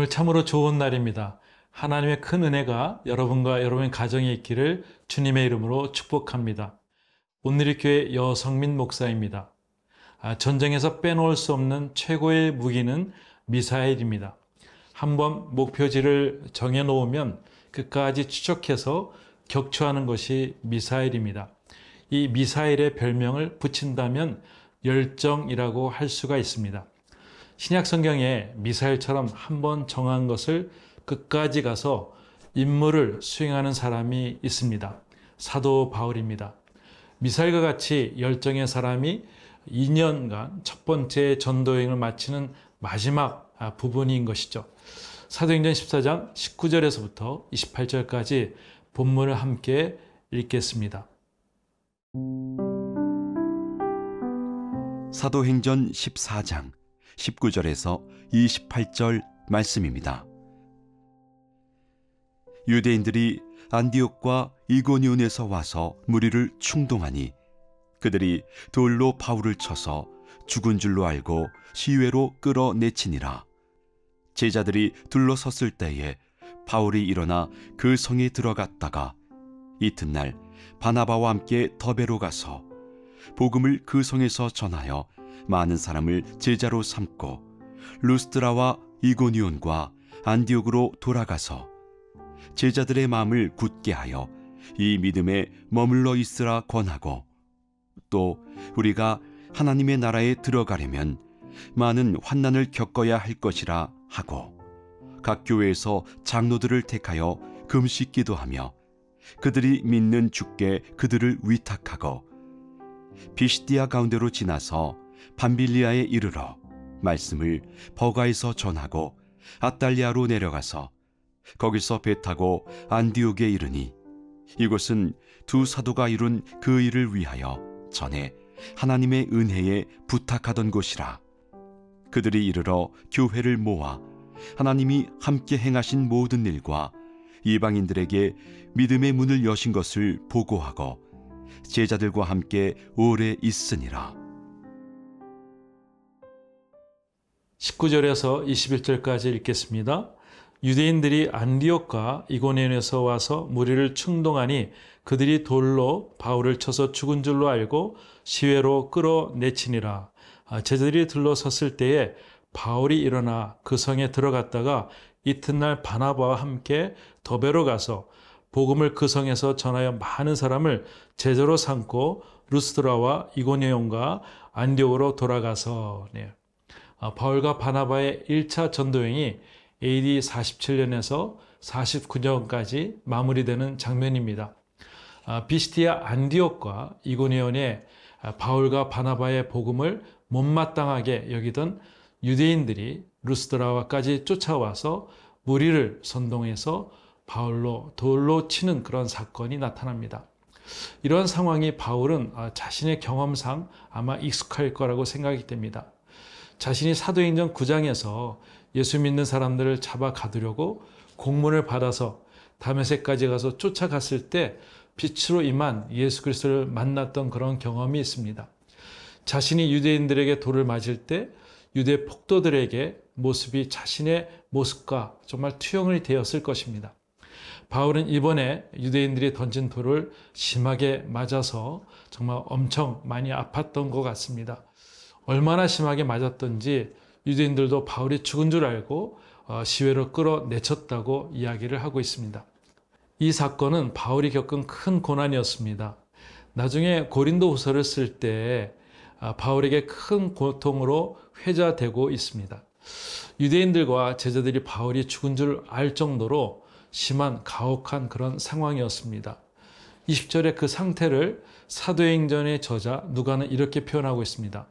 오늘 참으로 좋은 날입니다. 하나님의 큰 은혜가 여러분과 여러분의 가정에 있기를 주님의 이름으로 축복합니다. 온누리교회 여성민 목사입니다. 전쟁에서 빼놓을 수 없는 최고의 무기는 미사일입니다. 한번 목표지를 정해놓으면 끝까지 추적해서 격추하는 것이 미사일입니다. 이 미사일의 별명을 붙인다면 열정이라고 할 수가 있습니다. 신약 성경에 미사일처럼 한번 정한 것을 끝까지 가서 임무를 수행하는 사람이 있습니다. 사도 바울입니다. 미사일과 같이 열정의 사람이 2년간 첫 번째 전도여행을 마치는 마지막 부분인 것이죠. 사도행전 14장 19절에서부터 28절까지 본문을 함께 읽겠습니다. 사도행전 14장 19절에서 28절 말씀입니다. 유대인들이 안디옥과 이고니온에서 와서 무리를 충동하니 그들이 돌로 바울을 쳐서 죽은 줄로 알고 시외로 끌어내치니라. 제자들이 둘러섰을 때에 바울이 일어나 그 성에 들어갔다가 이튿날 바나바와 함께 더베로 가서 복음을 그 성에서 전하여 많은 사람을 제자로 삼고 루스드라와 이고니온과 안디옥으로 돌아가서 제자들의 마음을 굳게 하여 이 믿음에 머물러 있으라 권하고 또 우리가 하나님의 나라에 들어가려면 많은 환난을 겪어야 할 것이라 하고 각 교회에서 장로들을 택하여 금식 기도하며 그들이 믿는 주께 그들을 위탁하고 비시디아 가운데로 지나서 밤빌리아에 이르러 말씀을 버가에서 전하고 아달리아로 내려가서 거기서 배 타고 안디옥에 이르니 이곳은 두 사도가 이룬 그 일을 위하여 전에 하나님의 은혜에 부탁하던 곳이라. 그들이 이르러 교회를 모아 하나님이 함께 행하신 모든 일과 이방인들에게 믿음의 문을 여신 것을 보고하고 제자들과 함께 오래 있으니라. 19절에서 21절까지 읽겠습니다. 유대인들이 안디옥과 이고니온에서 와서 무리를 충동하니 그들이 돌로 바울을 쳐서 죽은 줄로 알고 시외로 끌어내치니라. 제자들이 둘러섰을 때에 바울이 일어나 그 성에 들어갔다가 이튿날 바나바와 함께 더베로 가서 복음을 그 성에서 전하여 많은 사람을 제자로 삼고 루스드라와 이고니온과 안디옥으로 돌아가서 바울과 바나바의 1차 전도여행이 AD 47년에서 49년까지 마무리되는 장면입니다. 비시디아 안디옥과 이고니온에 바울과 바나바의 복음을 못마땅하게 여기던 유대인들이 루스드라와까지 쫓아와서 무리를 선동해서 바울로 돌로 치는 그런 사건이 나타납니다. 이러한 상황이 바울은 자신의 경험상 아마 익숙할 거라고 생각이 됩니다. 자신이 사도행전 9장에서 예수 믿는 사람들을 잡아 가두려고 공문을 받아서 다메섹까지 가서 쫓아갔을 때 빛으로 임한 예수 그리스도를 만났던 그런 경험이 있습니다. 자신이 유대인들에게 돌을 맞을 때 유대 폭도들에게 모습이 자신의 모습과 정말 투영이 되었을 것입니다. 바울은 이번에 유대인들이 던진 돌을 심하게 맞아서 정말 엄청 많이 아팠던 것 같습니다. 얼마나 심하게 맞았던지 유대인들도 바울이 죽은 줄 알고 시외로 끌어내쳤다고 이야기를 하고 있습니다. 이 사건은 바울이 겪은 큰 고난이었습니다. 나중에 고린도후서를 쓸 때 바울에게 큰 고통으로 회자되고 있습니다. 유대인들과 제자들이 바울이 죽은 줄 알 정도로 심한 가혹한 그런 상황이었습니다. 20절의 그 상태를 사도행전의 저자 누가는 이렇게 표현하고 있습니다.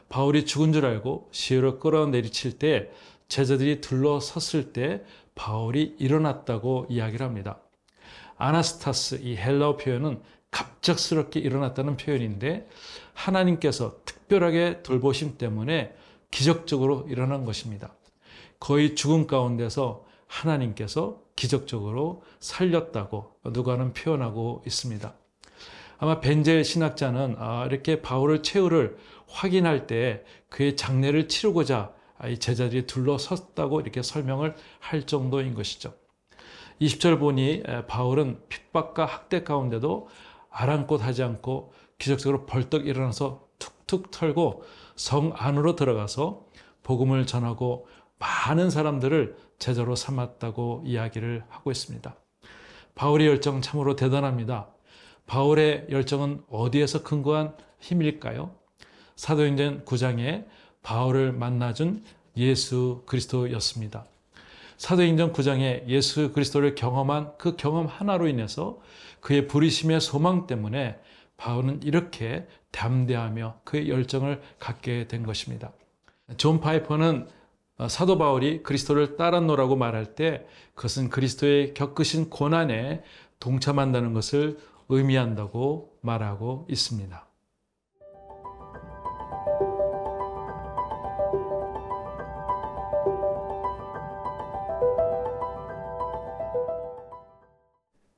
바울이 죽은 줄 알고 시외로 끌어내리칠 때 제자들이 둘러섰을 때 바울이 일어났다고 이야기를 합니다. 아나스타스, 이 헬라어 표현은 갑작스럽게 일어났다는 표현인데 하나님께서 특별하게 돌보심 때문에 기적적으로 일어난 것입니다. 거의 죽음 가운데서 하나님께서 기적적으로 살렸다고 누가는 표현하고 있습니다. 아마 벤젤 신학자는 이렇게 바울의 최후를 확인할 때 그의 장례를 치르고자 이 제자들이 둘러섰다고 이렇게 설명을 할 정도인 것이죠. 20절 보니 바울은 핍박과 학대 가운데도 아랑곳하지 않고 기적적으로 벌떡 일어나서 툭툭 털고 성 안으로 들어가서 복음을 전하고 많은 사람들을 제자로 삼았다고 이야기를 하고 있습니다. 바울의 열정은 참으로 대단합니다. 바울의 열정은 어디에서 근거한 힘일까요? 사도행전 9장에 바울을 만나준 예수 그리스도였습니다. 사도행전 9장에 예수 그리스도를 경험한 그 경험 하나로 인해서 그의 부르심의 소망 때문에 바울은 이렇게 담대하며 그의 열정을 갖게 된 것입니다. 존 파이퍼는 사도 바울이 그리스도를 따랐노라고 말할 때 그것은 그리스도의 겪으신 고난에 동참한다는 것을 의미한다고 말하고 있습니다.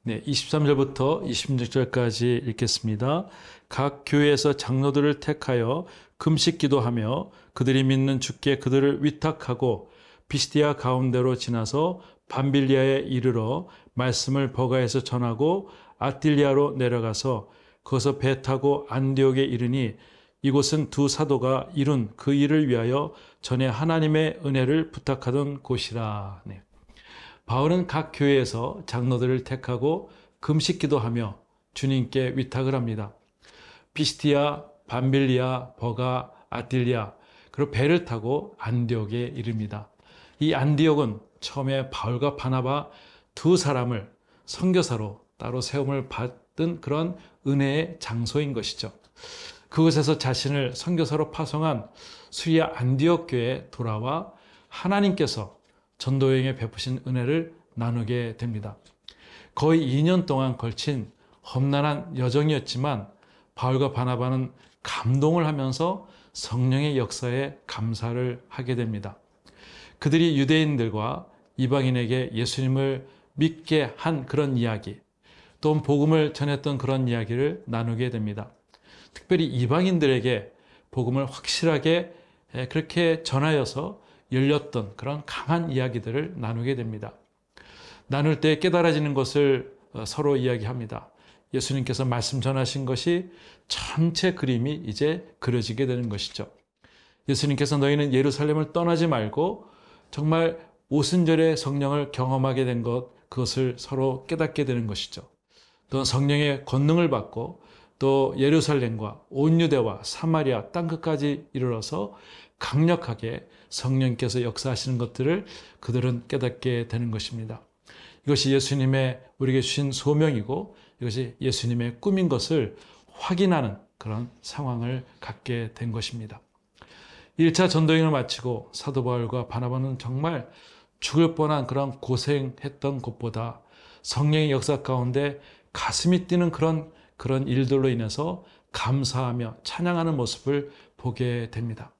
네, 23절부터 26절까지 읽겠습니다. 각 교회에서 장로들을 택하여 금식 기도하며 그들이 믿는 주께 그들을 위탁하고 비스디아 가운데로 지나서 밤빌리아에 이르러 말씀을 버가에서 전하고 아틸리아로 내려가서 거기서 배 타고 안디옥에 이르니 이곳은 두 사도가 이룬 그 일을 위하여 전에 하나님의 은혜를 부탁하던 곳이라. 네. 바울은 각 교회에서 장로들을 택하고 금식 기도하며 주님께 위탁을 합니다. 비스디아, 밤빌리아, 버가, 아틸리아, 그리고 배를 타고 안디옥에 이릅니다. 이 안디옥은 처음에 바울과 바나바 두 사람을 선교사로 따로 세움을 받은 그런 은혜의 장소인 것이죠. 그곳에서 자신을 선교사로 파송한 수리아 안디옥 교회에 돌아와 하나님께서 전도여행에 베푸신 은혜를 나누게 됩니다. 거의 2년 동안 걸친 험난한 여정이었지만 바울과 바나바는 감동을 하면서 성령의 역사에 감사를 하게 됩니다. 그들이 유대인들과 이방인에게 예수님을 믿게 한 그런 이야기, 또 복음을 전했던 그런 이야기를 나누게 됩니다. 특별히 이방인들에게 복음을 확실하게 그렇게 전하여서 열렸던 그런 강한 이야기들을 나누게 됩니다. 나눌 때 깨달아지는 것을 서로 이야기합니다. 예수님께서 말씀 전하신 것이 전체 그림이 이제 그려지게 되는 것이죠. 예수님께서 너희는 예루살렘을 떠나지 말고 정말 오순절의 성령을 경험하게 된 것, 그것을 서로 깨닫게 되는 것이죠. 또 성령의 권능을 받고 또 예루살렘과 온 유대와 사마리아 땅끝까지 이르러서 강력하게 성령께서 역사하시는 것들을 그들은 깨닫게 되는 것입니다. 이것이 예수님의 우리에게 주신 소명이고 이것이 예수님의 꿈인 것을 확인하는 그런 상황을 갖게 된 것입니다. 1차 전도행을 마치고 사도 바울과 바나바는 정말 죽을 뻔한 그런 고생했던 것보다 성령의 역사 가운데 가슴이 뛰는 그런 일들로 인해서 감사하며 찬양하는 모습을 보게 됩니다.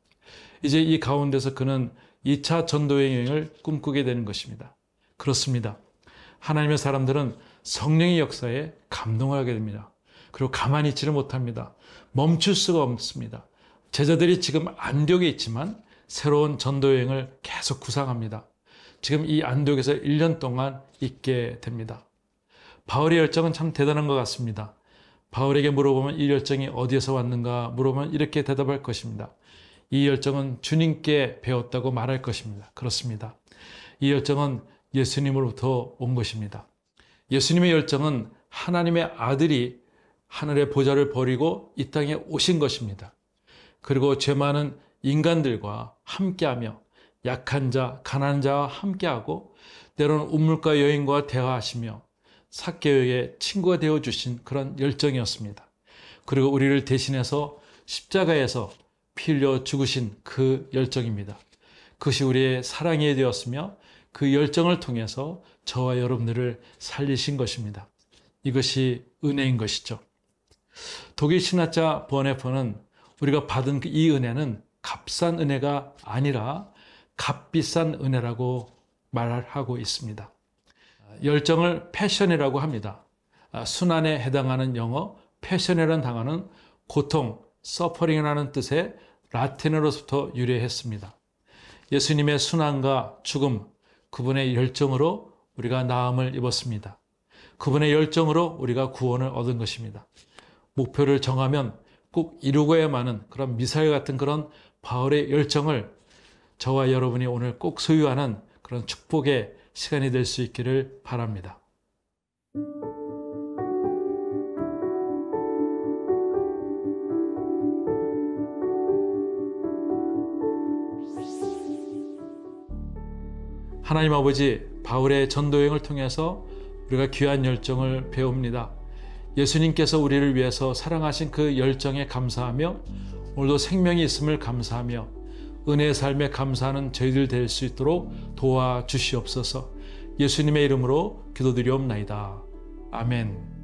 이제 이 가운데서 그는 2차 전도여행을 꿈꾸게 되는 것입니다. 그렇습니다. 하나님의 사람들은 성령의 역사에 감동을 하게 됩니다. 그리고 가만히 있지를 못합니다. 멈출 수가 없습니다. 제자들이 지금 안디옥에 있지만 새로운 전도여행을 계속 구상합니다. 지금 이 안디옥에서 1년 동안 있게 됩니다. 바울의 열정은 참 대단한 것 같습니다. 바울에게 물어보면 이 열정이 어디에서 왔는가 물어보면 이렇게 대답할 것입니다. 이 열정은 주님께 배웠다고 말할 것입니다. 그렇습니다. 이 열정은 예수님으로부터 온 것입니다. 예수님의 열정은 하나님의 아들이 하늘의 보좌를 버리고 이 땅에 오신 것입니다. 그리고 죄 많은 인간들과 함께하며 약한 자, 가난한 자와 함께하고 때로는 우물가 여인과 대화하시며 삭개오의 친구가 되어주신 그런 열정이었습니다. 그리고 우리를 대신해서 십자가에서 피 흘려 죽으신 그 열정입니다. 그것이 우리의 사랑이 되었으며 그 열정을 통해서 저와 여러분들을 살리신 것입니다. 이것이 은혜인 것이죠. 독일 신학자 버네퍼는 우리가 받은 이 은혜는 값싼 은혜가 아니라 값비싼 은혜라고 말하고 있습니다. 열정을 패션이라고 합니다. 순환에 해당하는 영어 패션이라는 단어는 고통, 서퍼링이라는 뜻의 라틴어로부터 유래했습니다. 예수님의 순환과 죽음, 그분의 열정으로 우리가 나음을 입었습니다. 그분의 열정으로 우리가 구원을 얻은 것입니다. 목표를 정하면 꼭 이루고야만 하는 그런 미사일 같은 그런 바울의 열정을 저와 여러분이 오늘 꼭 소유하는 그런 축복의 시간이 될 수 있기를 바랍니다. 하나님 아버지, 바울의 전도여행을 통해서 우리가 귀한 열정을 배웁니다. 예수님께서 우리를 위해서 사랑하신 그 열정에 감사하며 오늘도 생명이 있음을 감사하며 은혜의 삶에 감사하는 저희들 될 수 있도록 도와주시옵소서. 예수님의 이름으로 기도드리옵나이다. 아멘.